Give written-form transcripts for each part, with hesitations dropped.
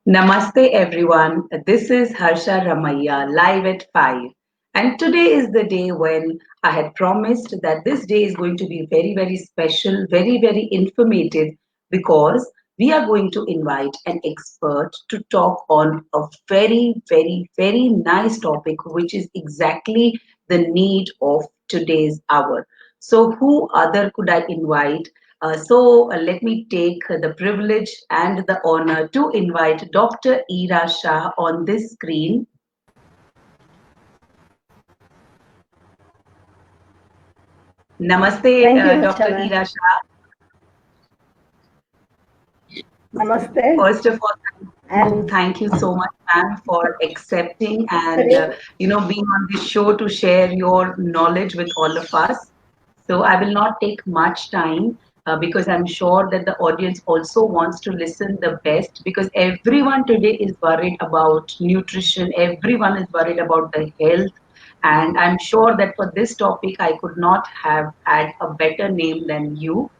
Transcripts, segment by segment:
Namaste everyone. This is Harsha Ramaiya live at 5. And today is the day when I had promised that this day is going to be very, very special, very, very informative because we are going to invite an expert to talk on a very, very, very nice topic, which is exactly the need of today's hour. So, who other could I invite? Let me take the privilege and the honor to invite Dr. Ira Shah on this screen. Namaste, Thank you, Dr. Harsha Ira ma'am. Shah. Namaste. First of all, And thank you so much, ma'am, for accepting and sorry, being on this show to share your knowledge with all of us. So I will not take much time because I'm sure that the audience also wants to listen the best because everyone today is worried about nutrition. Everyone is worried about the health. And I'm sure that for this topic, I could not have had a better name than you.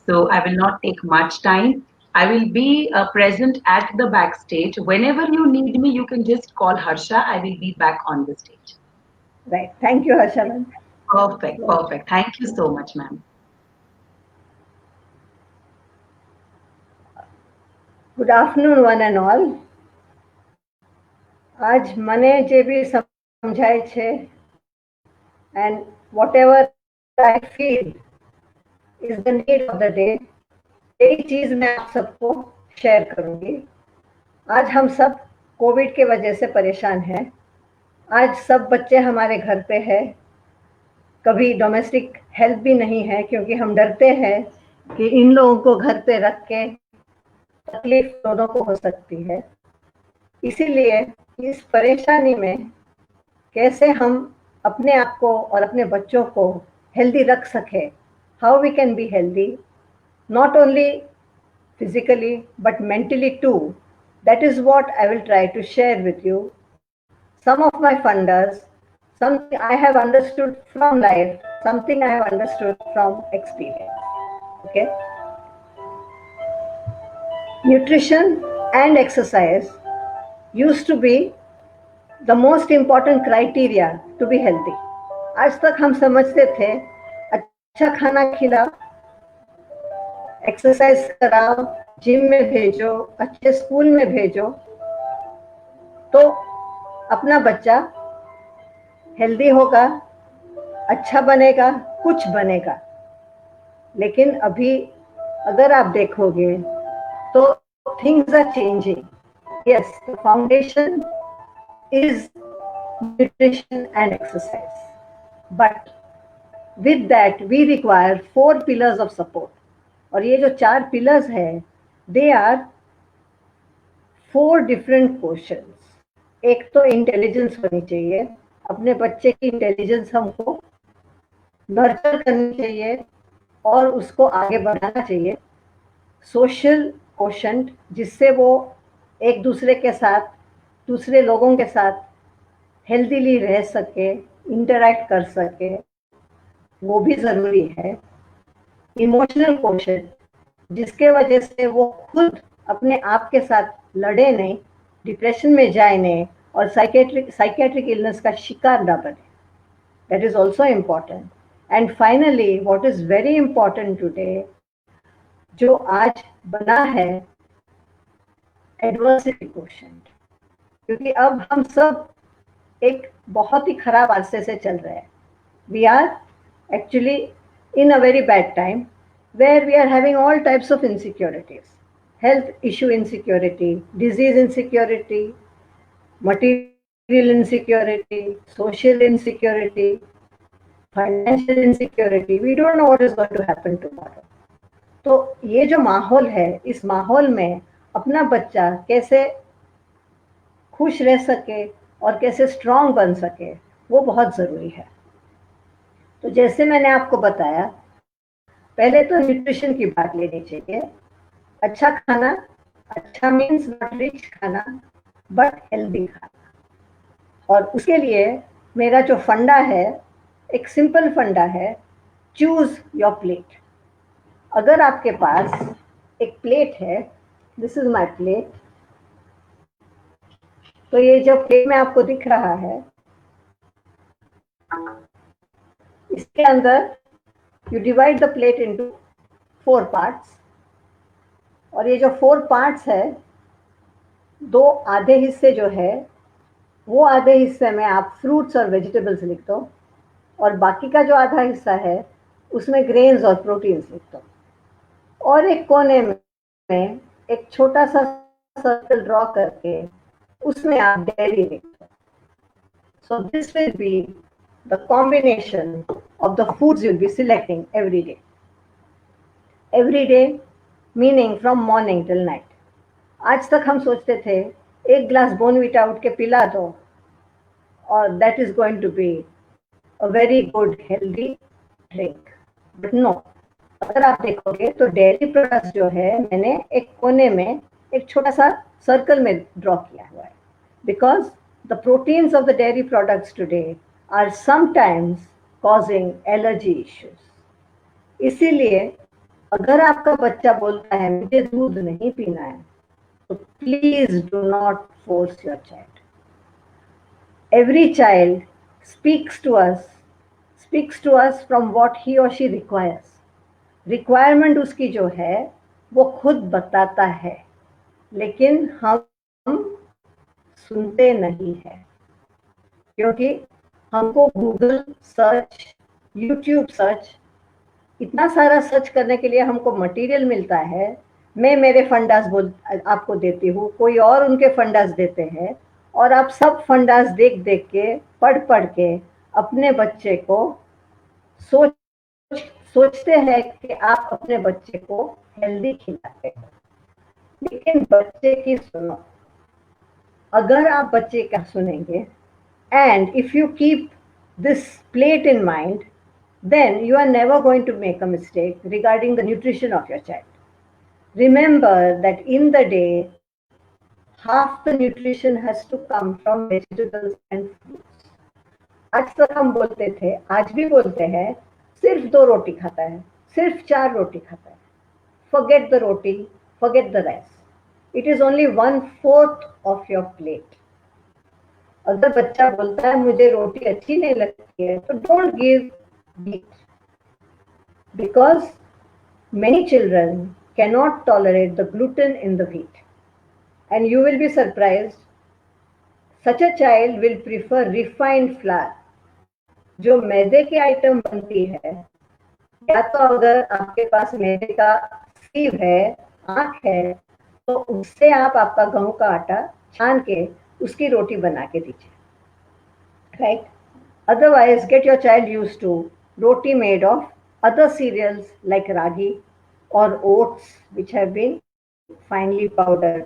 So I will not take much time. I will be present at the backstage. Whenever you need me, you can just call Harsha. I will be back on the stage. right. Thank you, Harsha ma'am. Perfect, perfect. Thank you so much, ma'am. Good afternoon, one and all. આજ મને જે બી સમજાય છે and whatever I feel is the need of the day, यही चीज मैं आप सबको शेयर करूंगी। आज हम सब कोविड के वजह से परेशान हैं। आज सब बच्चे हमारे घर पे हैं। कभी डोमेस्टिक हेल्प भी नहीं है क्योंकि हम डरते हैं कि इन लोगों को घर पे रख के तकलीफ दोनों को हो सकती है। इसीलिए इस परेशानी में कैसे हम अपने आप को और अपने बच्चों को हेल्दी रख सके, how we can be healthy, not only physically but mentally too. That is what I will try to share with you. Some of my funders, something I have understood from life, something I have understood from experience. Okay? Nutrition and exercise used to be the most important criteria to be healthy. आज तक हम समझते थे अच्छा खाना खिलाओ, exercise कराओ, gym में भेजो, अच्छे स्कूल में भेजो, तो अपना बच्चा हेल्दी होगा, अच्छा बनेगा, कुछ बनेगा। लेकिन अभी अगर आप देखोगे तो things are changing. Yes, the foundation is nutrition and exercise. But with that, we require 4 pillars of support. और ये जो 4 pillars है, they are 4 different portions. एक तो इंटेलिजेंस होनी चाहिए, अपने बच्चे की इंटेलिजेंस हमको नर्चर करनी चाहिए और उसको आगे बढ़ाना चाहिए। सोशल कोशंट, जिससे वो एक दूसरे के साथ, दूसरे लोगों के साथ हेल्दीली रह सके, इंटरैक्ट कर सके, वो भी ज़रूरी है। इमोशनल क्वोशंट, जिसके वजह से वो खुद अपने आप के साथ लड़े नहीं, डिप्रेशन में जाए नहीं और साइकेट्रिक इलनेस का शिकार ना बने। That is also important. And finally what is very important today, जो आज बना है, एडवर्सिटी क्वोशंट। क्योंकि अब हम सब एक बहुत ही खराब अरसे से चल रहे हैं। We are actually in a very bad time where we are having all types of insecurities: health issue insecurity, disease insecurity, material insecurity, social insecurity, financial insecurity. We don't know what is going to happen tomorrow. तो ये जो माहौल है, इस माहौल में अपना बच्चा कैसे खुश रह सके और कैसे स्ट्रांग बन सके, वो बहुत ज़रूरी है। तो जैसे मैंने आपको बताया, पहले तो न्यूट्रिशन की बात लेनी चाहिए। अच्छा खाना, अच्छा मीन्स नॉट रिच खाना बट हेल्दी खाना। और उसके लिए मेरा जो फंडा है, एक सिंपल फंडा है, चूज योर प्लेट। अगर आपके पास एक प्लेट है, दिस इज माय प्लेट, तो ये जो प्लेट में आपको दिख रहा है, इसके अंदर you divide the plate into 4 parts, और ये जो 4 पार्ट्स है, 2 आधे हिस्से जो है, वो आधे हिस्से में आप फ्रूट्स और वेजिटेबल्स लिख दो, और बाकी का जो आधा हिस्सा है उसमें ग्रेन्स और प्रोटीन्स लिख दो, और एक कोने में एक छोटा सा सर्कल ड्रॉ करके उसमें आप डेयरी लिख दो. So this will be the combination of the foods you'll be selecting every day. Every day meaning from morning till night. आज तक हम सोचते थे एक ग्लास बोनवीटा उठ के पिला दो और that is going to be a very good healthy drink. But no, अगर आप देखोगे तो डेयरी प्रोडक्ट्स जो है मैंने एक कोने में एक छोटा सा सर्कल में ड्रॉ किया हुआ है, because the proteins of the dairy products today are sometimes causing allergy issues. इसीलिए अगर आपका बच्चा बोलता है मुझे दूध नहीं पीना है, तो please do not force your child. Every child speaks to us from what he or she requires. Requirement उसकी जो है वो खुद बताता है, लेकिन हम सुनते नहीं है, क्योंकि हमको गूगल सर्च, यूट्यूब सर्च, इतना सारा सर्च करने के लिए हमको मटेरियल मिलता है. मैं मेरे फंडास आपको देती हूँ, कोई और उनके फंडास देते हैं, और आप सब फंडास देख देख के पढ़ के अपने बच्चे को सोचते हैं कि आप अपने बच्चे को हेल्दी खिलाते हो, लेकिन बच्चे की सुनो. अगर आप बच्चे का सुनेंगे, and if you keep this plate in mind, then you are never going to make a mistake regarding the nutrition of your child. Remember that in the day, half the nutrition has to come from vegetables and fruits. आज तक हम बोलते थे, आज भी बोलते हैं, सिर्फ 2 रोटी खाता है, सिर्फ 4 रोटी खाता है. Forget the roti, forget the rice. It is only 1/4 of your plate. अगर बच्चा बोलता है मुझे रोटी अच्छी नहीं लगती है, तो don't give wheat, because many children cannot tolerate the gluten in the wheat, and you will be surprised, such a child will prefer refined flour. जो मैदे की आइटम बनती है, या तो अगर आपके पास मैदे का सीव है, आँख है, तो उससे आप आपका गेहूं का आटा छान के उसकी रोटी बना के दीजिए, right? Otherwise, get your child used to roti made of other cereals like ragi or oats which have been finely powdered.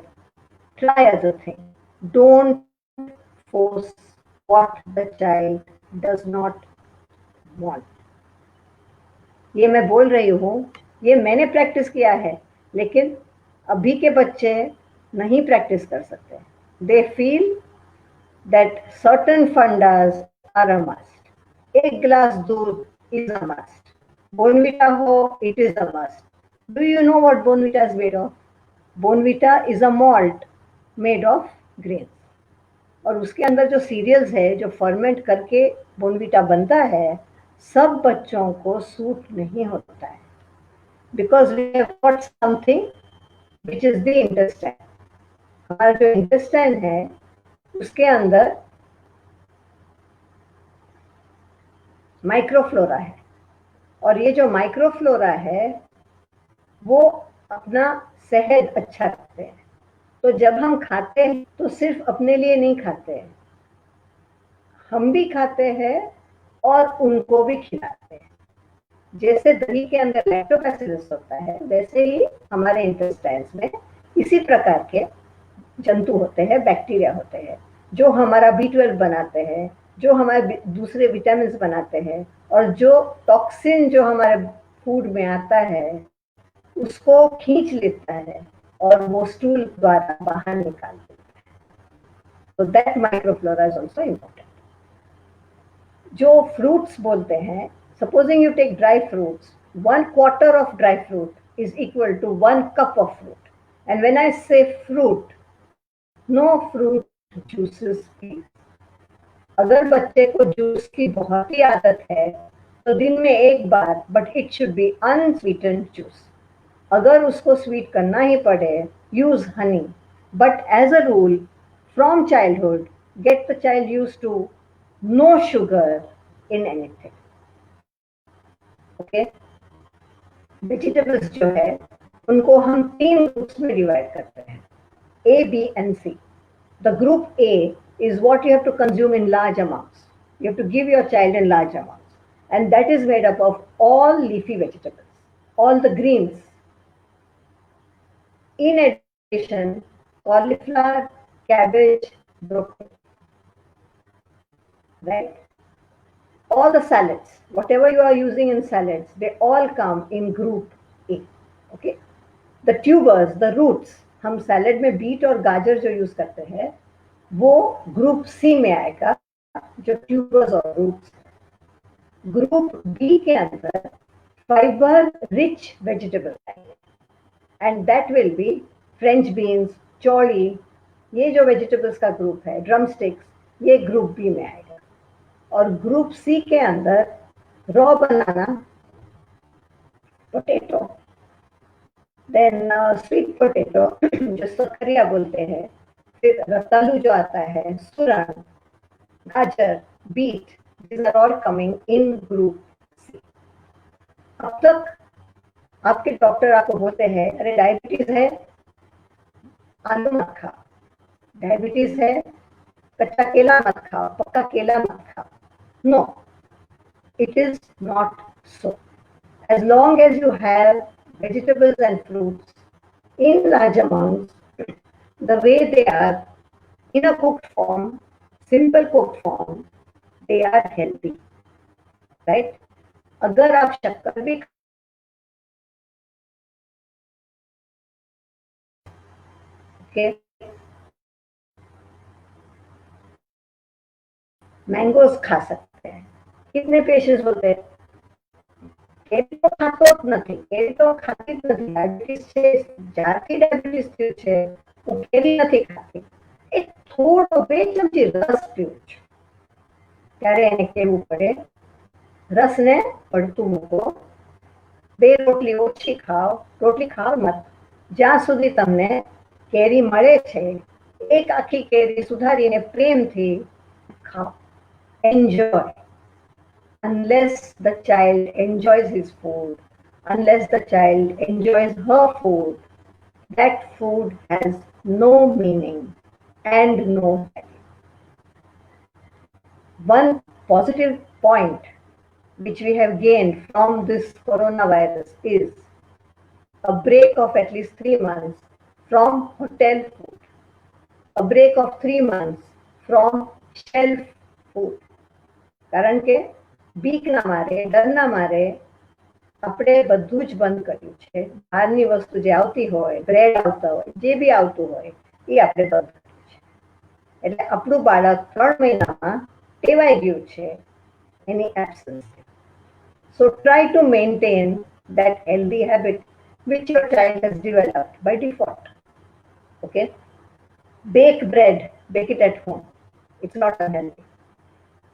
Try other things. Don't force what the child does not want. ये मैं बोल रही हूँ, ये मैंने practice किया है, लेकिन अभी के बच्चे नहीं प्रैक्टिस कर सकते. They feel that certain fundas are a must. एक glass दूध is a must. Bonvita ho, it is a must. Do you know what Bonvita is made of? Bonvita is a malt made of grains. और उसके अंदर जो serials है, जो ferment करके बोनविटा बनता है, सब बच्चों को सूट नहीं होता है, because we have got something which is the intestine. हमारा जो इंटेस्टाइन है उसके अंदर माइक्रोफ्लोरा है, और ये जो माइक्रोफ्लोरा है वो अपना सेहत अच्छा रखते हैं. तो जब हम खाते हैं तो सिर्फ अपने लिए नहीं खाते हैं, हम भी खाते हैं और उनको भी खिलाते हैं. जैसे दही के अंदर लैक्टोबैसिलस होता है, वैसे ही हमारे इंटेस्टाइन्स में इसी प्रकार के जंतु होते हैं, बैक्टीरिया होते हैं, जो हमारा B12 बनाते हैं, जो हमारे दूसरे विटामिन बनाते हैं, और जो टॉक्सिन जो हमारे फूड में आता है उसको खींच लेता है और वो स्टूल द्वारा बाहर निकाल देता है. तो that microflora is also important. जो फ्रूट्स बोलते हैं, supposing you take dry fruits, 1/4 of dry fruit is equal to 1 cup of fruit. And when I say fruit, no fruit juices की। अगर बच्चे को जूस की बहुत ही आदत है तो दिन में एक बार, but it should be unsweetened juice. अगर उसको स्वीट करना ही पड़े, use honey, but as a rule from childhood get the child use to no sugar in anything. Okay, vegetables जो है उनको हम 3 ग्रुप्स में डिवाइड करते हैं, A, B and C. The group A is what you have to consume in large amounts. You have to give your child in large amounts. And that is made up of all leafy vegetables, all the greens. In addition, cauliflower, cabbage, broccoli, right? All the salads, whatever you are using in salads, they all come in group A. Okay? The tubers, the roots, हम salad में beat और गाजर जो use करते हैं वो group C में आएगा, जो ट्यूबर्स और रूट्स। ग्रुप बी के अंदर फाइबर रिच वेजिटेबल आएंगे and that will be French beans, चौड़ी, ये जो वेजिटेबल्स का ग्रुप है, ड्रम स्टिक्स, ये ग्रुप बी में आएगा। और ग्रुप सी के अंदर रॉ बनाना, पोटैटो, देन स्वीट पोटैटो जो सकरिया बोलते हैं, फिर रतालू जो आता है, सुरण, गाजर, beat, these are all coming in group C. अब तक आपके डॉक्टर आपको बोलते हैं अरे डायबिटीज है, आलू मत खा, डायबिटीज है, कच्चा केला मत खाओ, पक्का केला मत खाओ। No, it is not so. As long as you have vegetables and fruits in large amounts, the way they are in a cooked form, simple cooked form, they are healthy, right? अगर आप शक्कर भी के mangoes खा सकते हैं। कितने patients बोलते हैं કેરી તો ખાતો જ નથી, કેરી તો ખાતી જ નથી, ડાયાબિટીસ છે, જ્યારથી ડાયાબિટીસ થયું છે હું કેરી નથી ખાતી, એ થોડો 2 ચમચી રસ પીવું છું, ત્યારે એને કહેવું પડે રસને પડતું મૂકો, 2 રોટલી ઓછી ખાઓ, રોટલી ખાઓ મત, જ્યાં સુધી તમને કેરી મળે છે એક આખી કેરી સુધારીને પ્રેમથી ખાઓ, enjoy. Unless the child enjoys his food, unless the child enjoys her food, that food has no meaning and no value. One positive point which we have gained from this coronavirus is a break of at least 3 months from hotel food, a break of 3 months from shelf food. કારણ કે બીક ના મારે, ડર ના મારે આપણે બધું જ બંધ કર્યું છે, બહારની વસ્તુ જે આવતી હોય, બ્રેડ આવતા હોય, જે બી આવતું હોય એ આપણે બંધ કર્યું છે, એટલે આપણું બાળક 3 મહિનામાં ટેવાઈ ગયું છે એની absence. So try to maintain that healthy habit which your child has developed by default. Okay, bake bread, bake it at home, it's not unhealthy.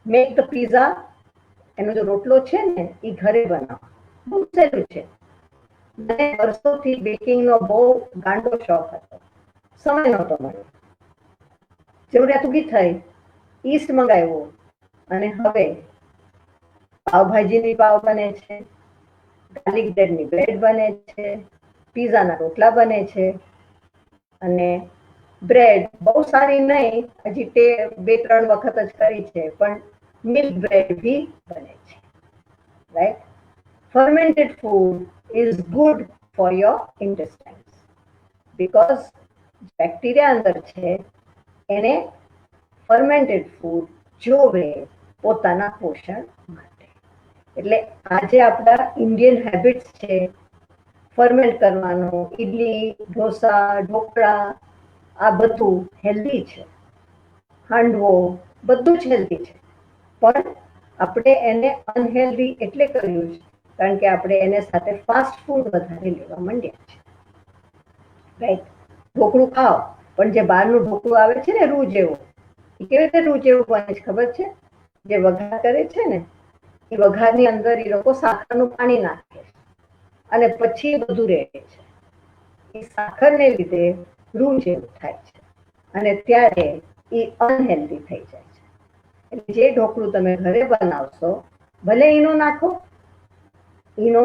Make the pizza, એનો જો રોટલો છે ને એ ઘરે બનાવો, બહુ સહેલું છે. મને વર્ષોથી બેકિંગનો બહુ ગાંડો શોખ હતો, સમય નહોતો મળ્યો, જરૂરિયાત ઊભી થઈ, ઈસ્ટ મંગાવ્યો અને હવે પાવભાજીની પાવ બને છે, ગાર્લિક બ્રેડની બ્રેડ બને છે, પીઝાના રોટલા બને છે, અને બ્રેડ બહુ સારી નહીં, હજી 2-3 વખત જ કરી છે, પણ મિલ્ક બ્રેડ भी बने છે, right? Fermented food is good for your intestines because bacteria અંદર છે એને fermented food જોવે પોતાના પોષણ માટે. એટલે આજે આપણા ઇન્ડિયન હેબિટ્સ છે ફર્મેન્ટ કરવાનો, ઇડલી, ઢોસા, ઢોકળા, આ બધું હેલ્ધી છે, હાંડવો બધું જ હેલ્ધી છે, પણ આપણે એને અનહેલ્ધી એટલે કર્યું છે કારણ કે આપણે એને સાથે ફાસ્ટ ફૂડ વધારે લેવા માંડ્યા છે, રાઈટ? ઢોકળું ખાઓ પણ જે બહારનું ઢોકળું આવે છે ને રૂ જેવું, એ કેવી રીતે રૂ જેવું બને છે ખબર છે? જે વઘાર કરે છે ને એ વઘારની અંદર એ લોકો સાકરનું પાણી નાખે અને પછી બધું રેડે છે. એ સાકરને લીધે રૂ જેવું થાય છે અને ત્યારે એ અનહેલ્ધી થઈ જાય છે. એટલે જે ઢોકળું તમે ઘરે બનાવશો, ભલે ઈનો નાખો, ઈનો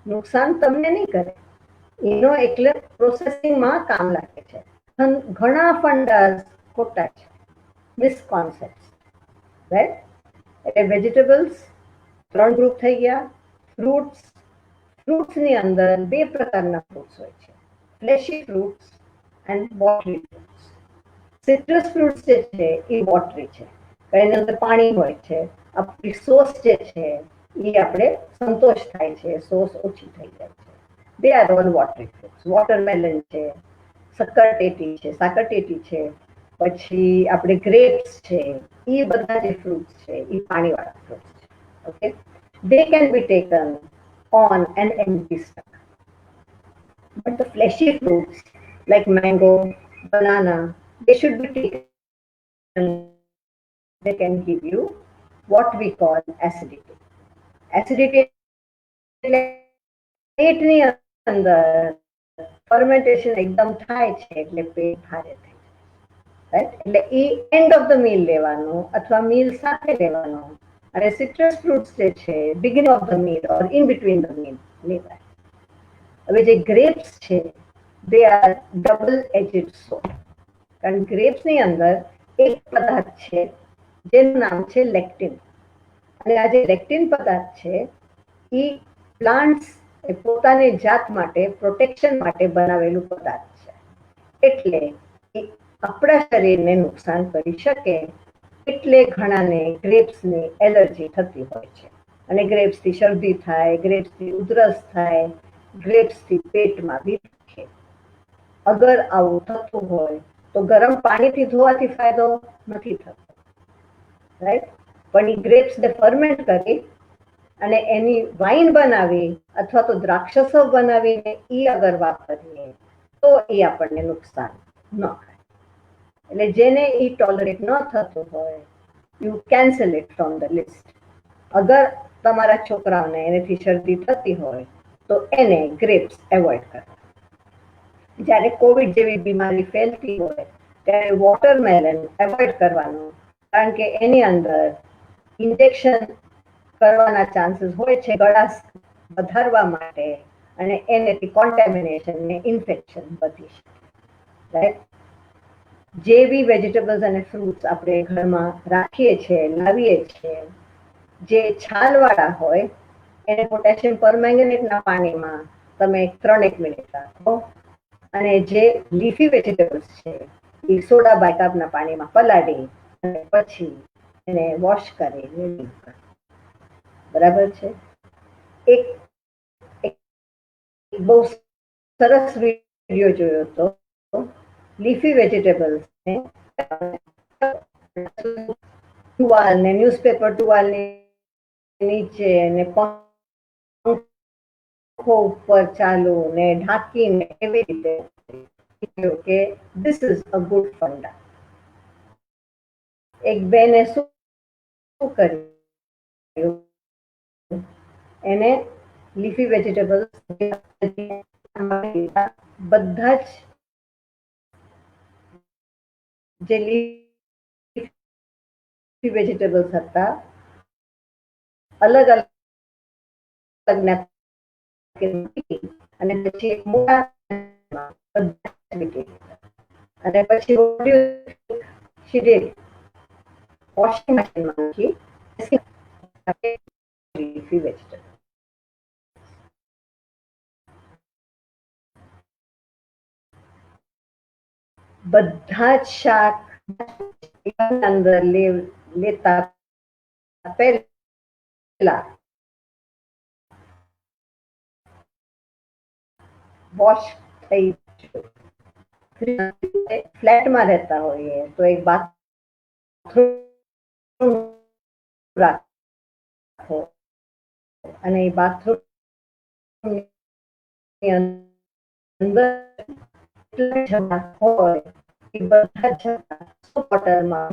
નુકસાન તમને નહીં કરે. ઈનો એટલે પ્રોસેસિંગમાં કામ લાગે છે. ઘણા ફંડાસ ખોટા છે, મિસકોન્સેપ્ટ, રાઈટ? એટલે વેજીટેબલ્સ 3 ગ્રુપ થઈ ગયા. ફ્રૂટ્સની અંદર 2 પ્રકારના ફ્રૂટ્સ હોય છે, ફ્લેશી fruits and watery fruits. Citrus fruits જે છે એ વોટરી છે, એની અંદર પાણી હોય છે. આપણી સોસ જે છે એ આપણે સંતોષ થાય છે, સોસ ઓછી થઈ જાય છે. They are all watery fruits. Watermelon છે, સાકરટેટી છે, પછી આપણે ગ્રેપ્સ છે, એ બધા જે ફ્રૂટ્સ છે એ પાણીવાળા ફ્રૂટ્સ છે. Okay, they can be taken on an empty stomach. But the fleshy fruits like mango, banana, they should be taken. They can give you what we call acidity. Acidity એટલે પેટની અંદર fermentation એકદમ થાય છે એટલે પેટ ભારે થાય છે, રાઈટ? એટલે એ એન્ડ ઓફ ધ મીલ લેવાનું અથવા મીલ સાથે લેવાનું. અને સિટ્રસ ફ્રૂટ્સ જે છે beginning of the meal or in between the meal લેવાય. હવે જે ગ્રેપ્સ છે દે આર ડબલ એજિડ સોડ, કારણ ગ્રેપ્સની અંદર એક પદાર્થ છે જેનું નામ છે લેક્ટિન. અને આ જે લેક્ટિન પદાર્થ છે એ પ્લાન્ટ્સ પોતાની જાત માટે પ્રોટેક્શન માટે બનાવેલું પદાર્થ છે, એટલે એ આપણા શરીરને નુકસાન કરી શકે. એટલે ઘણાને ગ્રેપ્સની એલર્જી થતી હોય છે અને ગ્રેપ્સથી શરદી થાય, ગ્રેપ્સથી ઉધરસ થાય, ગ્રેપ્સથી પેટમાં બી દુખે. અગર આવું થતું હોય તો ગરમ પાણીથી ધોવાથી ફાયદો નથી થતો, રાઈટ? પણ એ ગ્રેપ્સને ફર્મેન્ટ કરી અને એની વાઇન બનાવી અથવા તો દ્રાક્ષસો બનાવીને એ અગર વાપરીએ તો એ આપણને નુકસાન ન કરે. એટલે જેને એ ટોલરેટ ન થતું હોય, you cancel it from the list. અગર તમારા છોકરાઓને એનાથી શરદી થતી હોય તો એને ગ્રેપ્સ એવોઇડ કરવા. જ્યારે કોવિડ જેવી બીમારી ફેલતી હોય ત્યારે વોટરમેલન એવોઇડ કરવાનું, કારણ કે એની અંદર ઇન્જેક્શન કરવાના ચાન્સીસ હોય છે ગળાશ વધારવા માટે અને એનેથી કોન્ટેમિનેશન ને ઇન્ફેક્શન વધી શકે, રાઈટ? જે બી વેજીટેબલ્સ અને ફ્રૂટ્સ આપણે ઘરમાં રાખીએ છીએ, લાવીએ છીએ, જે છાલવાળા હોય એને પોટેશિયમ પરમેંગનેટના પાણીમાં તમે 3 મિનિટ રાખો અને જે લીફી વેજીટેબલ્સ છે એ સોડા બાયકાર્બના પાણીમાં પલાળી અને પછી એને વોશ કરી રેડી કરો. બરાબર છે? એક બહુ સરસ વિડીયો જોયો હતો, લીફી વેજીટેબલ્સને ટુવાલ ને ન્યૂઝપેપર ટુવાલની નીચે ને પંખો ઉપર ચાલુ ને ઢાંકીને એવી રીતે કે this is a good funda. એક બેને શું કર્યું, એને લીફી વેજીટેબલ્સ બધા જ જે લીફી વેજીટેબલ્સ હતા અલગ અલગ અને પછી એક મોટા અને પછી વોશિંગ મશીનમાં નાખી લીફી વેજીટેબલ. બધા જ શાક અંદર લેતા પહેલા વોશ થઈ ફ્લેટમાં રહેતા હોઈએ તો એક બાથરૂમ રાખો અને એ બાથરૂમ અંદર હોય એ બધા જતા સોપ વોટરમાં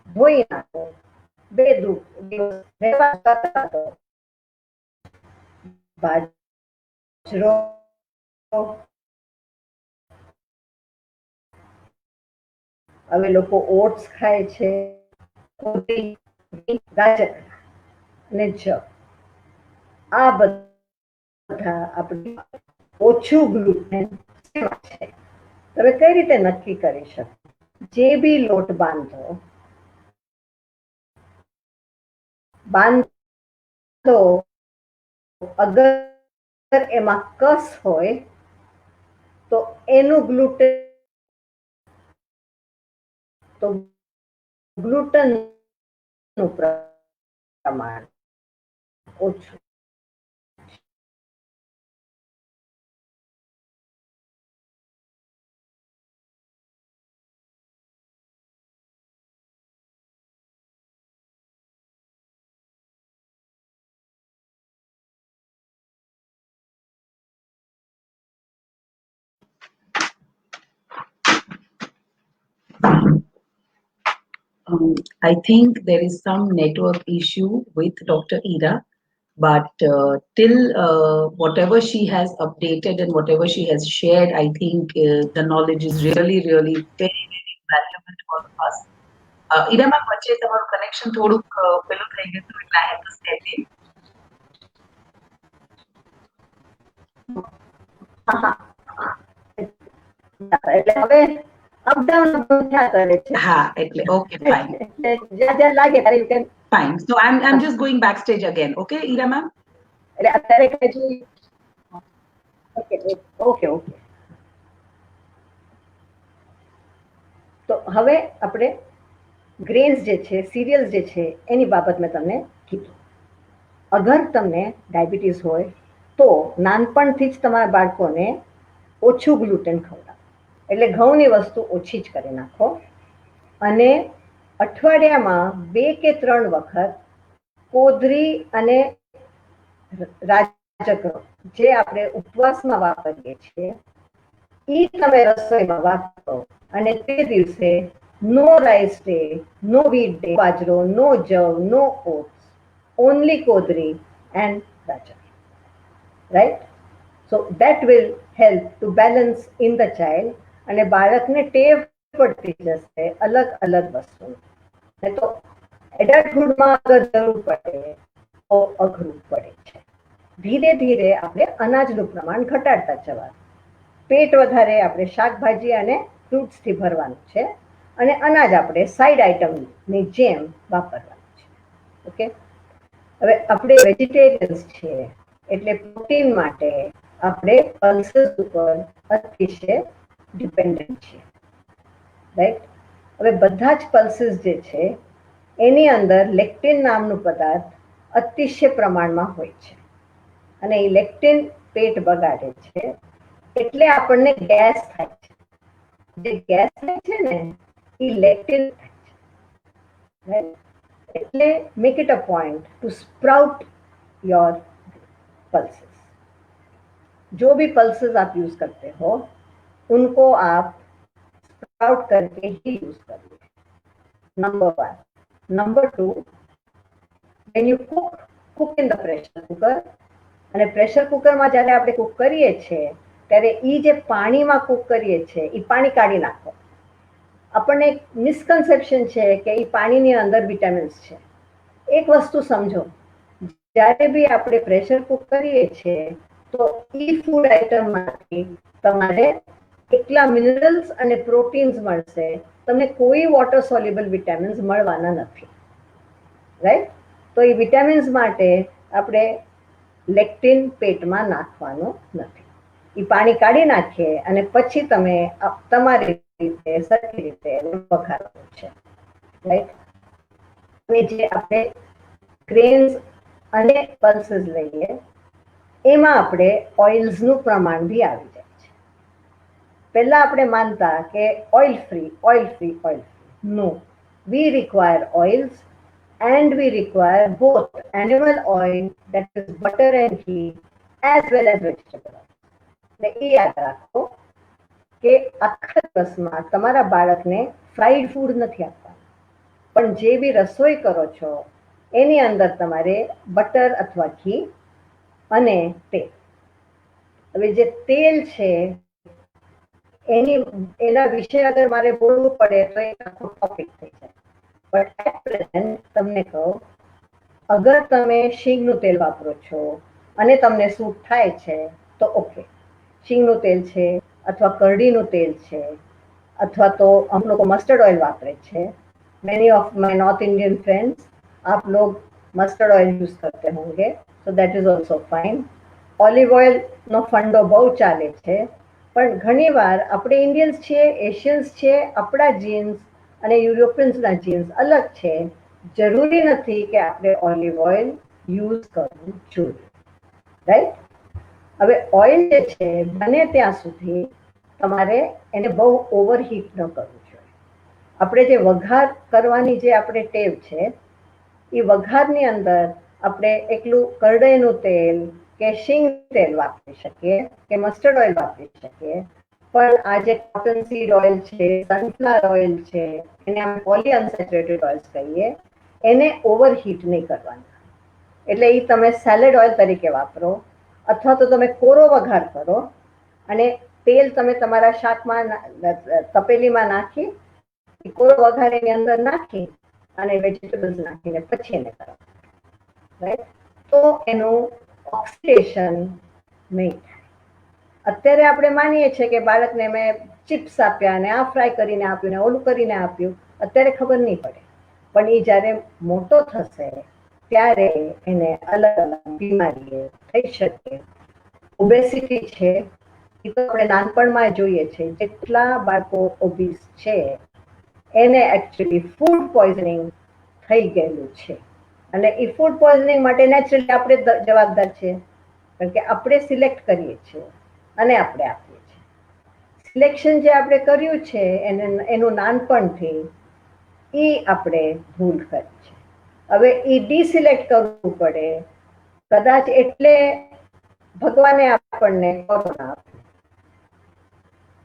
ધોઈ નાખો. 2 દિવસ રહેવા કરતા તો બાજરો હવે લોકો ઓટ્સ ખાય છે, ગાજર અને જવ, આ બધા આપણે ઓછું ગ્લુટેન છે. તમે કઈ રીતે નક્કી કરી શકો? જે બી લોટ બાંધો અગર એમાં કસ હોય તો એનું ગ્લુટેન તો ગ્લુટનનું પ્રમાણ ઓછું. I think there is some network issue with Dr. Ira, but till whatever she has updated and whatever she has shared, I think the knowledge is really, really very, very valuable to all of us. ઈરામાં વચ્ચે તમારું connection થોડુંક પેલું થઈ ગયું હતું એટલે I have to step in. એટલે હવે અપડાઉન થયા કરે છે. હા એટલે ઓકે ફાઇન જ્યાં જ્યાં લાગે ત્યારે you can fine. So I'm just going backstage again. Okay, Ira ma'am? એટલે અત્યારે કઈ ઓકે ઓકે ઓકે. તો હવે આપણે ગ્રેન્સ જે છે, સિરિયલ્સ જે છે એની બાબત મેં તમને કીધું. અગર તમને ડાયાબિટીસ હોય તો નાનપણથી જ તમારા બાળકોને ઓછું ગ્લુટેન ખવડાવો, એટલે ઘઉંની વસ્તુ ઓછી જ કરી નાખો. અને અઠવાડિયામાં 2 કે 3 વખત કોદરી અને રાજગરો જે આપણે ઉપવાસમાં વાપરીએ છીએ એ તમે રસોઈમાં વાપરો. અને તે દિવસે નો રાઈસ ડે, નો વીટ ડે, બાજરો, નો જવ, નો oats, only kodri and raja, right? So that will help to balance in the child અને બાળકને ટેવ પડતી જશે અલગ અલગ વસ્તુ. તો એડલ્ટહુડમાં અગર જરૂર પડે તો અઘરું પડે છે. ધીરે ધીરે આપણે અનાજનું પ્રમાણ ઘટાડતા જવાનું. પેટ વધારે આપણે શાકભાજી અને ફ્રૂટ્સથી ભરવાનું છે અને અનાજ આપણે સાઈડ આઈટમની જેમ વાપરવાનું છે. ઓકે, હવે આપણે વેજીટેરિયન્સ છીએ એટલે પ્રોટીન માટે આપણે પલ્સીસ ઉપર અતિશય ડિપેન્ડન્ટ છીએ, રાઈટ? હવે બધા જ પલ્સીસ જે છે એની અંદર લેક્ટિન નામનું પદાર્થ અતિશય પ્રમાણમાં હોય છે અને એ લેક્ટિન પેટ બગાડે છે એટલે આપણને ગેસ થાય છે. જે ગેસ થાય છે ને એ લેક્ટિન થાય છે, રાઈટ? એટલે make it a point to sprout your pulses. जो भी pulses आप यूज करते हो उनको आप स्प्राउट करके ही यूज करिए. Number 1. Number 2, when you cook in the pressure cooker, અને પ્રેશર કુકરમાં જ્યારે આપણે કુક કરીએ છીએ ત્યારે એ જે પાણીમાં કુક કરીએ છીએ એ પાણી કાઢી નાખો. આપણને એક મિસકન્સેપ્શન છે કે એ પાણીની અંદર વિટામિન્સ છે. એક વસ્તુ સમજો, જ્યારે બી આપણે પ્રેશર કુક કરીએ છીએ તો એ ફૂડ આઈટમમાંથી તમારે એકલા મિનરલ્સ અને પ્રોટીન્સ મળશે, તમને કોઈ વોટર સોલ્યુબલ વિટામિન્સ મળવાના નથી, રાઈટ? તો એ વિટામિન્સ માટે આપણે લેક્ટિન પેટમાં નાખવાનું નથી. એ પાણી કાઢી નાખીએ અને પછી તમે તમારી રીતે સરખી રીતે એને વઘારવાનું છે, રાઈટ? અને જે આપણે ગ્રેન્સ અને પલ્સીસ લઈએ એમાં આપણે ઓઇલ્સનું પ્રમાણ બી આવી જાય છે. પહેલા આપણે માનતા કે oil free oil free oil free. No, we require oils and we require both animal oil, that is butter and ghee, as well as vegetable oil. એ યાદ રાખો કે આખા દિવસમાં તમારા બાળકને ફ્રાઈડ ફૂડ નથી આપવાનું, પણ જે બી રસોઈ કરો છો એની અંદર તમારે બટર અથવા ઘી અને તેલ, હવે જે તેલ છે એના વિશે અગર મારે બોલવું પડે તો એક આખો ટોપિક થઈ જાય. બટ એટ પ્રેઝન્ટ તમને કહું, અગર તમે શીંગનું તેલ વાપરો છો અને તમને સૂટ થાય છે તો ઓકે, શીંગનું તેલ છે અથવા કરડીનું તેલ છે અથવા તો हम लोग मस्टर्ड ऑयल वापरे छे. Many of my north Indian friends आप लोग मस्टर्ड ऑयल यूज करते होंगे, so that is also fine. Olive oil નો ફંડો બહુ ચાલે છે, પણ ઘણીવાર આપણે ઇન્ડિયન્સ છીએ, એશિયન્સ છે, આપણા જીન્સ અને યુરોપિયન્સના જીન્સ અલગ છે. જરૂરી નથી કે આપણે ઓલિવ ઓઇલ યુઝ કરવું જોઈએ, રાઈટ? હવે ઓઇલ જે છે બને ત્યાં સુધી તમારે એને બહુ ઓવરહીટ ન કરવું જોઈએ. આપણે જે વઘાર કરવાની જે આપણે ટેવ છે એ વઘારની અંદર આપણે એકલું કરડઈનું તેલ કે શીંગ તેલ વાપરી શકીએ કે મસ્ટર્ડ ઓઇલ વાપરી શકીએ, પણ આ જે કોટન સીડ ઓઇલ છે, સનફ્લાવર ઓઇલ છે, એને આપણે પોલી અનસેચ્યુરેટેડ ઓઇલ્સ કહીએ, એને ઓવરહીટ નહીં કરવાના. એટલે એ તમે સેલેડ ઓઇલ તરીકે વાપરો અથવા તો તમે કોરો વઘાર કરો અને તેલ તમે તમારા શાકમાં તપેલીમાં નાખી કોરો વઘાર એની અંદર નાખી અને વેજીટેબલ્સ નાખીને પછી એને કરો, રાઈટ? તો એનું ઓક્સિડેશન નહીં થાય. અત્યારે આપણે માનીએ છીએ કે બાળકને મેં ચિપ્સ આપ્યા અને આ ફ્રાય કરીને આપ્યું ને ઓલું કરીને આપ્યું, અત્યારે ખબર નહીં પડે, પણ એ જ્યારે મોટો થશે ત્યારે એને અલગ અલગ બીમારી થઈ શકે. ઓબેસિટી છે એ તો આપણે નાનપણમાં જોઈએ છે, જેટલા બાળકો ઓબીસ છે એને એકચ્યુઅલી ફૂડ પોઈઝનિંગ થઈ ગયેલું છે. અને એ ફૂડ પોઈઝનિંગ માટે નેચરલી આપણે જવાબદાર છીએ, કારણ કે આપણે સિલેક્ટ કરીએ છીએ અને આપણે આપીએ છીએ. સિલેક્શન જે આપણે કર્યું છે એનું નાનપણથી એ આપણે ભૂલ કરી છે. હવે એ ડિસિલેક્ટ કરવું પડે, કદાચ એટલે ભગવાને આપણને કોરોના આપ્યું.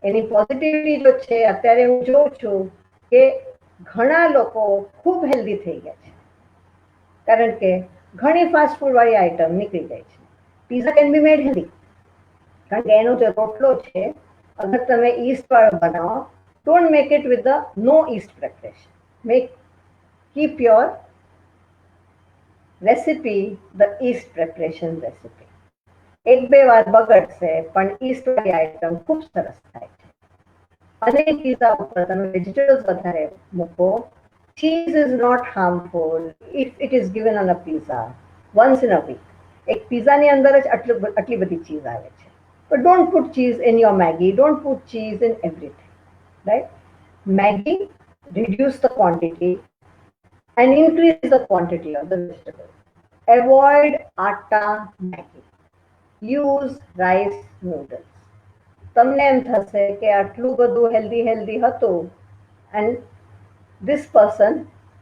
એની પોઝિટિવિટી જો છે, અત્યારે હું જોઉં છું કે ઘણા લોકો ખૂબ હેલ્ધી થઈ ગયા છે, કારણ કે ઘણી ફાસ્ટ ફૂડ વાળી આઈટમ નીકળી જાય છે. Pizza can be made healthy, કારણ કે એનો જે રોટલો છે અગર તમે ઈસ્ટ વાળો બનાવો, don't make it with the no yeast preparation, keep your recipe the yeast preparation recipe. એક બે વાર બગડશે પણ ઈસ્ટ વાળી આઈટમ ખૂબ સરસ થાય છે. અને પીઝા ઉપર તમે વેજીટેબલ્સ વધારે મૂકો. Cheese is not harmful if it is given on a pizza once in a week. એક પીઝાની અંદર જ આટલી બધી ચીઝ આવે છે. But don't put cheese in your Maggi, don't put cheese in everything, right? Maggi, reduce the quantity and increase the quantity of the vegetable. Avoid atta Maggi. Use rice noodles. તમને એમ થશે કે આટલું બધું healthy હતું and this person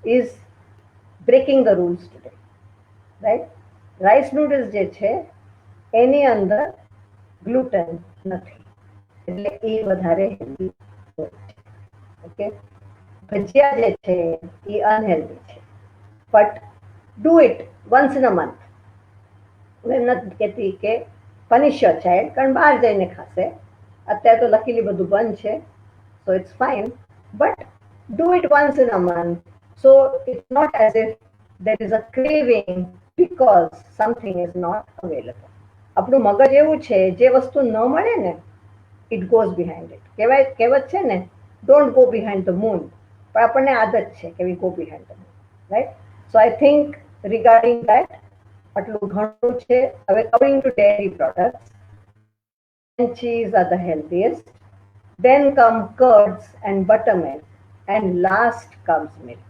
is breaking the rules today, right? Rice noodles જે છે એની અંદર gluten નથી, એટલે એ વધારે હેલ્ધી હોય છે. ઓકે, ભજીયા જે છે એ અનહેલ્ધી છે, but do it once in a month. હું એમ નથી કહેતી કે પનિશ યોર ચાઇલ્ડ, કારણ બહાર જઈને ખાશે. અત્યારે તો લકીલી બધું બંધ છે, so it's fine, but do it once in a month. So it's not as if there is a craving because something is not available. આપણું મગજ એવું છે, જે વસ્તુ ન મળે ને ઇટ ગોઝ બિહાઇન્ડ ઇટ. કહેવત છે ને, don't go behind the moon, પણ આપણને આદત છે કે we go behind the moon, right? So I think regarding that આટલું ઘણું છે. હવે coming to dairy products, and cheese are the healthiest, then come curds and buttermilk, and last comes milk.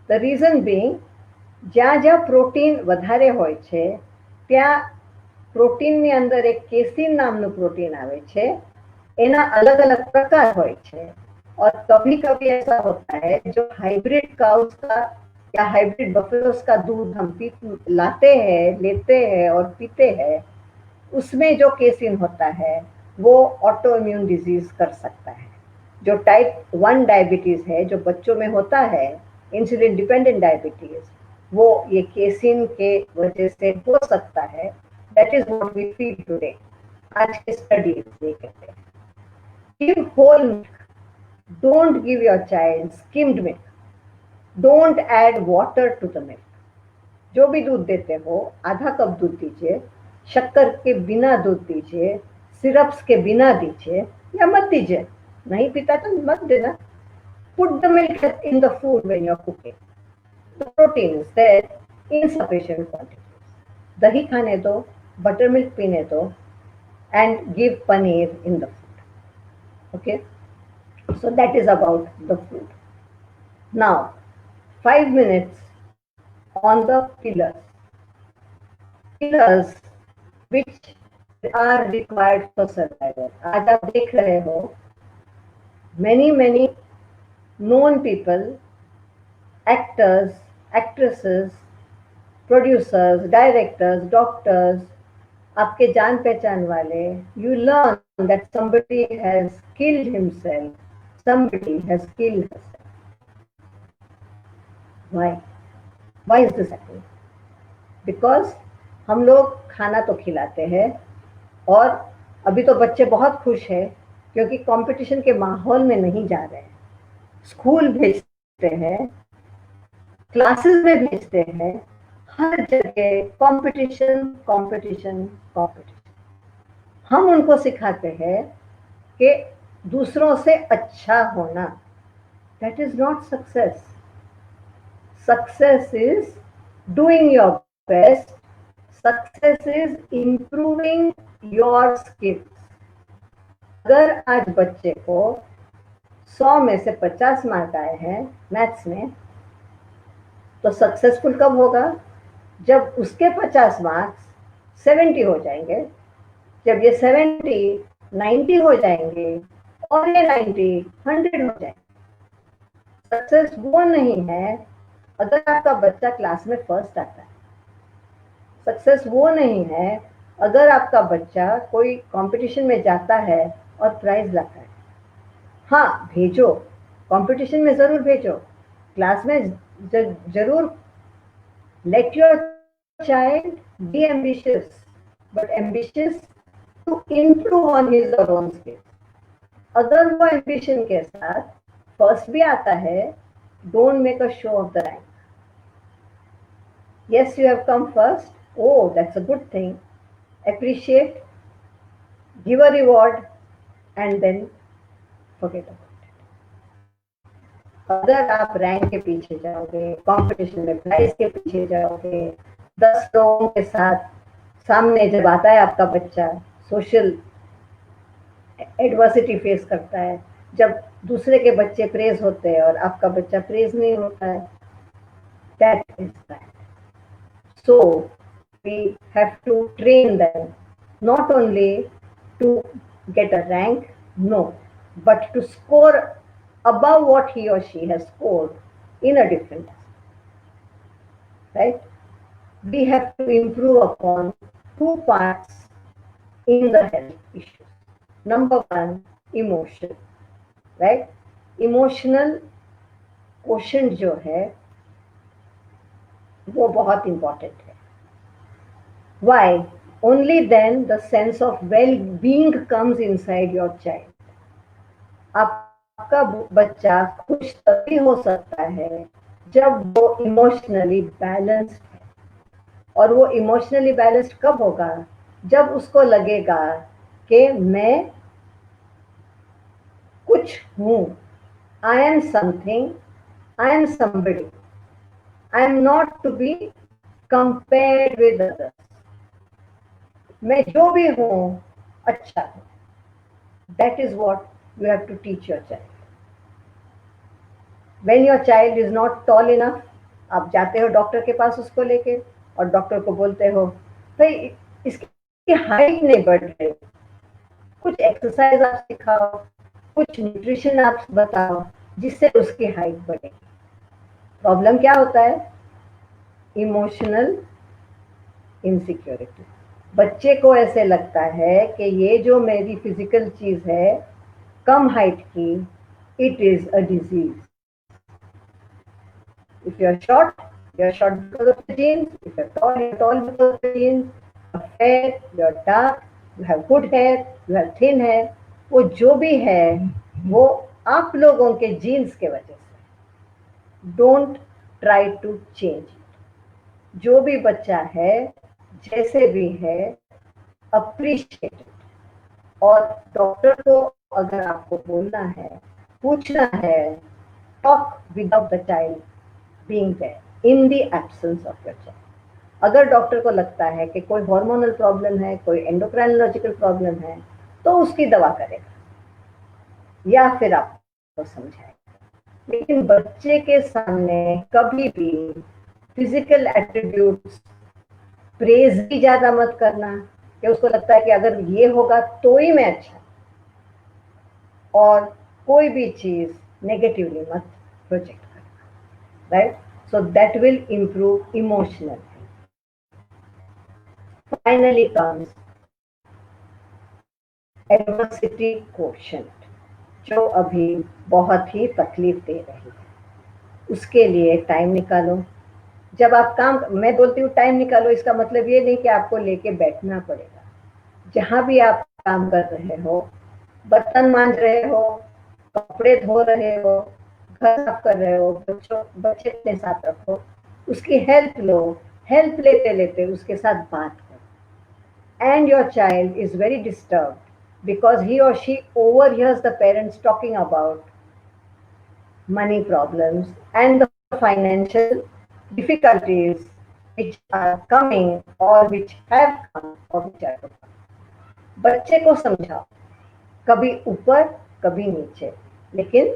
The reason being, જ્યાં જ્યાં protein વધારે હોય છે ત્યાં પ્રોટીનની અંદર એક કેસીન નામનું પ્રોટીન આવે છે, એના अलग अलग प्रकार હોય છે. और कभी कभी ऐसा होता है जो हाइब्रिड काउस का या हाइब्रिड बफेलोस का दूध हम लाते हैं, लेते हैं और पीते हैं, उसमें जो केसिन होता है वो ऑटो इम्यून डिजीज कर सकता है। जो टाइप 1 डायबिटीज है जो बच्चों में होता है, इंसुलिन डिपेंडेंट डायबिटीज, वो ये केसिन के वजह से हो सकता है। That is what we feel today. आज के स्टडीज ये कहते हैं, give whole milk, don't give your child skimmed milk, don't add water to the milk. जो भी दूध देते हो आधा कप दूध दीजिए, शक्कर के बिना दूध दीजिए, सिरप्स के बिना दीजिए या मत दीजिए। नहीं पीता तो मत देना। Put the milk in the food when you are cooking, the protein is there in sufficient quantities. दही खाने दो, बटर मिल्क पीने दो, and give paneer in the food. Okay, so that is about the food. Now 5 minutes on the pillars which are required for survival. आज आप देख रहे हो many known people, actors, actresses, producers, directors, doctors, आपके जान पहचान वाले, you learn that somebody has killed himself, somebody has killed herself. Why? Why is this happening? Because हम लोग खाना तो खिलाते हैं, और अभी तो बच्चे बहुत खुश हैं क्योंकि कंपटीशन के माहौल में नहीं जा रहे हैं। स्कूल भेजते हैं, क्लासेस में भेजते हैं, हर जगह कंपटीशन कंपटीशन कंपटीशन। हम उनको सिखाते हैं कि दूसरों से अच्छा होना। That is not success. Success is doing your best, success is improving your skills. अगर आज बच्चे को 100 में से 50 मार्क आए हैं मैथ्स में, तो सक्सेसफुल कब होगा? जब उसके 50 मार्क्स 70 हो जाएंगे, जब ये 70 90 हो जाएंगे और ये 90 100 हो जाएंगे। सक्सेस वो नहीं है अगर आपका बच्चा क्लास में फर्स्ट आता है। सक्सेस वो नहीं है अगर आपका बच्चा कोई कंपटीशन में जाता है और प्राइज लाता है। हाँ, भेजो, कंपटीशन में जरूर भेजो, क्लास में जरूर। Let your child be ambitious, but ambitious to improve on his और ओन स्किल्स। अगर वो एम्बिशन के साथ फर्स्ट भी आता है, don't make a show of the rank. Yes, you have come first. Oh, that's a good thing. Appreciate, give a reward, and then forget about it. अगर आप रैंक के पीछे जाओगे, कंपटीशन में प्राइज के पीछे जाओगे, 10 लोगों के साथ सामने जब आता है आपका बच्चा, सोशल एडवर्सिटी फेस करता है, जब दूसरे के बच्चे प्रेज होते हैं और आपका बच्चा प्रेज नहीं होता है, that is bad. So we have to train them not only to get a rank, no, but to score above what he or she has scored in a different aspect. Right? We have to improve upon 2 parts in the health issues. Number 1, emotion. Right? Emotional quotient जो है वो बहुत important है। Why? Only then the sense of well-being comes inside your child. आपका बच्चा खुश तभी हो सकता है जब वो इमोशनली बैलेंस्ड है। और वो इमोशनली बैलेंस्ड कब होगा? जब उसको लगेगा कि मैं कुछ हूँ, I am something, I am somebody, I am not to be compared with others. मैं जो भी हूँ अच्छा हूँ। That is what you have to teach your child. When your child is not tall enough, आप जाते हो डॉक्टर के पास उसको लेके और डॉक्टर को बोलते हो, भाई इसकी हाइट नहीं बढ़ रही, कुछ एक्सरसाइज आप सिखाओ, कुछ न्यूट्रिशन आप बताओ जिससे उसकी हाइट बढ़े। प्रॉब्लम क्या होता है? Emotional insecurity. बच्चे को ऐसे लगता है कि ये जो मेरी फिजिकल चीज है कम हाइट की, it is a disease. If you're short because of the genes. If you're tall because of the genes. You're fair, you're dark, you have good hair, you have thin hair. वो जो भी है वो आप लोगों के jeans के वजह से. Don't try to change. जो भी बच्चा है जैसे भी है अप्रिशिएट. और डॉक्टर को अगर आपको बोलना है, पूछना है, talk without the child being there in the absence of your child. अगर डॉक्टर को लगता है कि कोई हार्मोनल प्रॉब्लम है, कोई एंडोक्राइनोलॉजिकल प्रॉब्लम है, तो उसकी दवा करेगा या फिर आपको समझाएगा. लेकिन बच्चे के सामने कभी भी फिजिकल एट्रीब्यूट्स प्रेज भी ज्यादा मत करना कि उसको लगता है कि अगर ये होगा तो ही मैं अच्छा. और कोई भी चीज नेगेटिवली मत प्रोजेक्ट करना. Right. So that will improve emotional. Finally comes adversity quotient, जो अभी बहुत ही तकलीफ दे रही है. उसके लिए टाइम निकालो. जब आप काम, मैं बोलती हूँ टाइम निकालो, इसका मतलब ये नहीं कि आपको लेके बैठना पड़ेगा. जहां भी आप काम कर रहे हो, बर्तन मांज रहे हो, कपड़े धो रहे हो, घर साफ कर रहे हो, बच्चे अपने साथ रखो, उसकी हेल्प लो. हेल्प लेते लेते उसके साथ बात करो. And your child is very disturbed because he or she overhears the parents talking about money problems and the financial difficulties which are coming or which have come or which are to come. बच्चे को समझाओ, कभी ऊपर कभी नीचे, लेकिन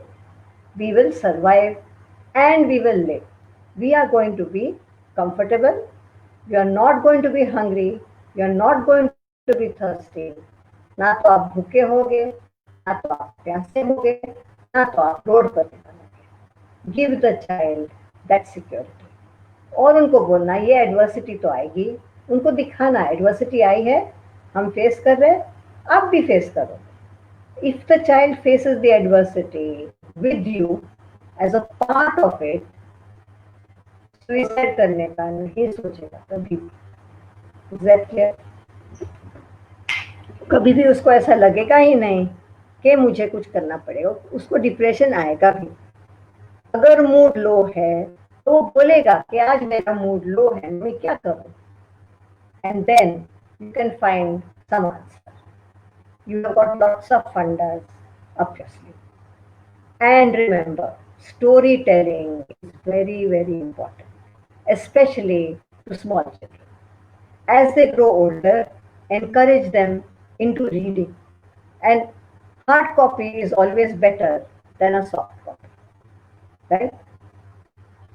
we will survive and we will live. We are going to be comfortable. You are not going to be hungry. You are not going to be thirsty. ना तो आप भूखे होगे, ना तो आप प्यासे होगे, ना तो आप रोड पर निकलोगे. Give the child that security. और उनको बोलना ये एडवर्सिटी तो आएगी, उनको दिखाना एडवर्सिटी आई है, हम फेस कर रहे हैं, आप भी फेस करो. If the child faces the adversity with you as a part of it, suicide करने का नहीं सोचेगा कभी भी. Is that clear? कभी भी उसको ऐसा लगेगा ही नहीं कि मुझे कुछ करना पड़ेगा. उसको डिप्रेशन आएगा भी. अगर मूड लो है तो वो बोलेगा कि आज मेरा मूड लो है, मैं क्या करूं. And then you can find some answer. You have got lots of funders up your sleeve. And remember, storytelling is very, very important, especially to small children. As they grow older, encourage them into reading. And hard copy is always better than a soft copy. Right?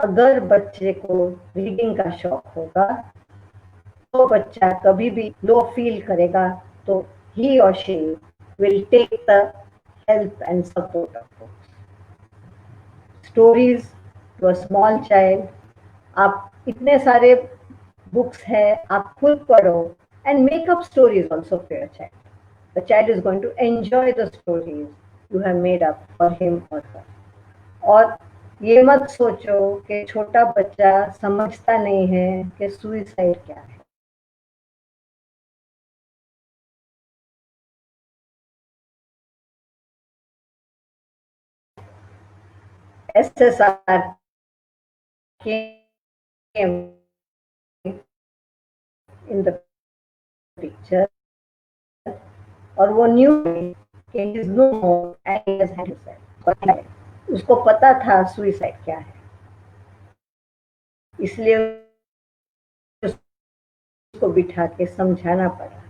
अगर बच्चे को reading का शौक होगा तो बच्चा कभी भी लो फील करेगा तो he or she will take the help and support of books. Stories to a small child. आप इतने सारे बुक्स हैं, आप खुद पढ़ो and make up stories also for your child. The child is going to enjoy the stories you have made up for him or her. और ये मत सोचो कि छोटा बच्चा समझता नहीं है कि सुइसाइड क्या है. SSR came in the picture और वो न्यू कि he is no more and he has had suicide. उसको पता था सुइसाइड क्या है, इसलिए उसको बिठा के समझाना पड़ा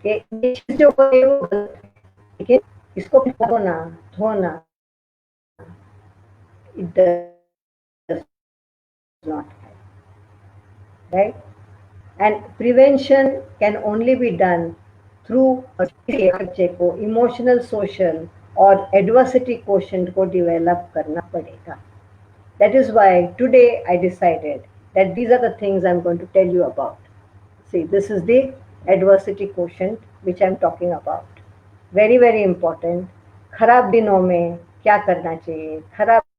कि ये चीज जो है वो गलत है, लेकिन इसको धोना धोना it does not help. Right? And prevention can only be done through बच्चे को इमोशनल, सोशल और एडवर्सिटी क्वोशंट को डेवलप करना पड़ेगा. That is why today I decided that these are the things I'm going to tell you about. See, this is the adversity quotient which I'm talking about. Very, very important. खराब दिनों में क्या करना चाहिए, खराब दिनों में क्या नहीं करना चाहिए, कैसे कैसे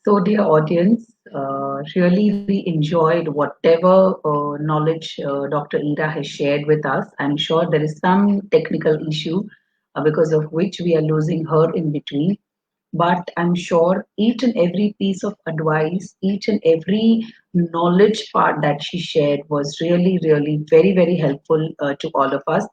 So, dear audience, really we enjoyed whatever knowledge Dr. Ira has shared with us. I'm sure there is some technical issue because of which we are losing her in between. But I'm sure each and every piece of advice, each and every knowledge part that she shared was really, really very, very helpful to all of us.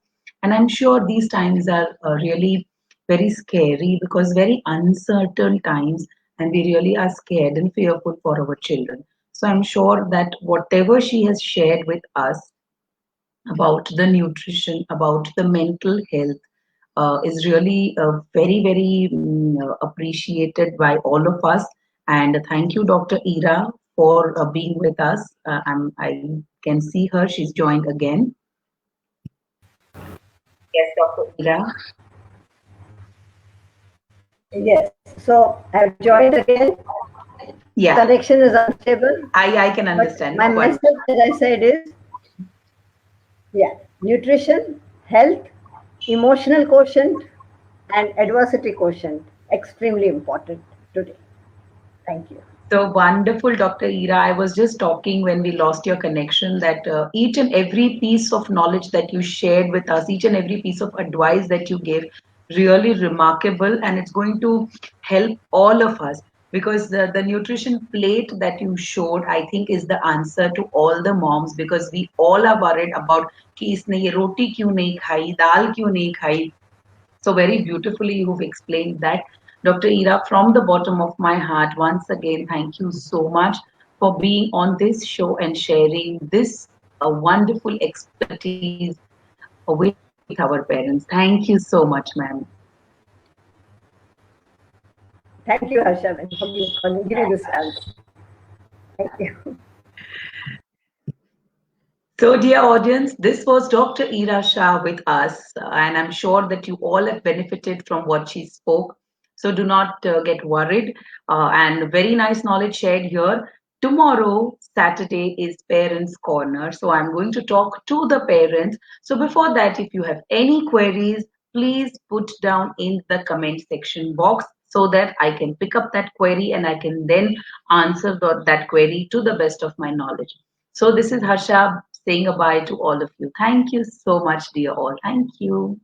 And I'm sure these times are really very scary because very uncertain times, and we really are scared and fearful for our children. So I'm sure that whatever she has shared with us about the nutrition, about the mental health, is really very, very appreciated by all of us. And thank you, Dr. Ira, for being with us. I can see her; she's joined again. Yes, Dr. Ira. Yes, so I've joined again. Yeah, Connection is unstable, I can but understand. my No worries. message, as I said, is yeah, nutrition, health, emotional quotient, and adversity quotient. Extremely important today. Thank you. So wonderful, Dr. Ira. I was just talking when we lost your connection that each and every piece of knowledge that you shared with us, each and every piece of advice that you gave, really remarkable, and it's going to help all of us because the nutrition plate that you showed, I think, is the answer to all the moms because we all are worried about कि इसने ये रोटी क्यों नहीं खाई, दाल क्यों नहीं खाई, so very beautifully you've explained that. Dr. Ira, from the bottom of my heart, once again, thank you so much for being on this show and sharing this wonderful expertise with our parents. Thank you so much, ma'am. Thank you, Harsha, for giving this chance. Thank you. So, dear audience, this was Dr. Ira Shah with us, and I'm sure that you all have benefited from what she spoke. So, do not get worried. And very nice knowledge shared here. Tomorrow, Saturday, is Parents Corner. So, I'm going to talk to the parents. So, before that, if you have any queries, please put down in the comment section box so that I can pick up that query and I can then answer that query to the best of my knowledge. So this is Harsha saying goodbye to all of you. Thank you so much, dear all. Thank you.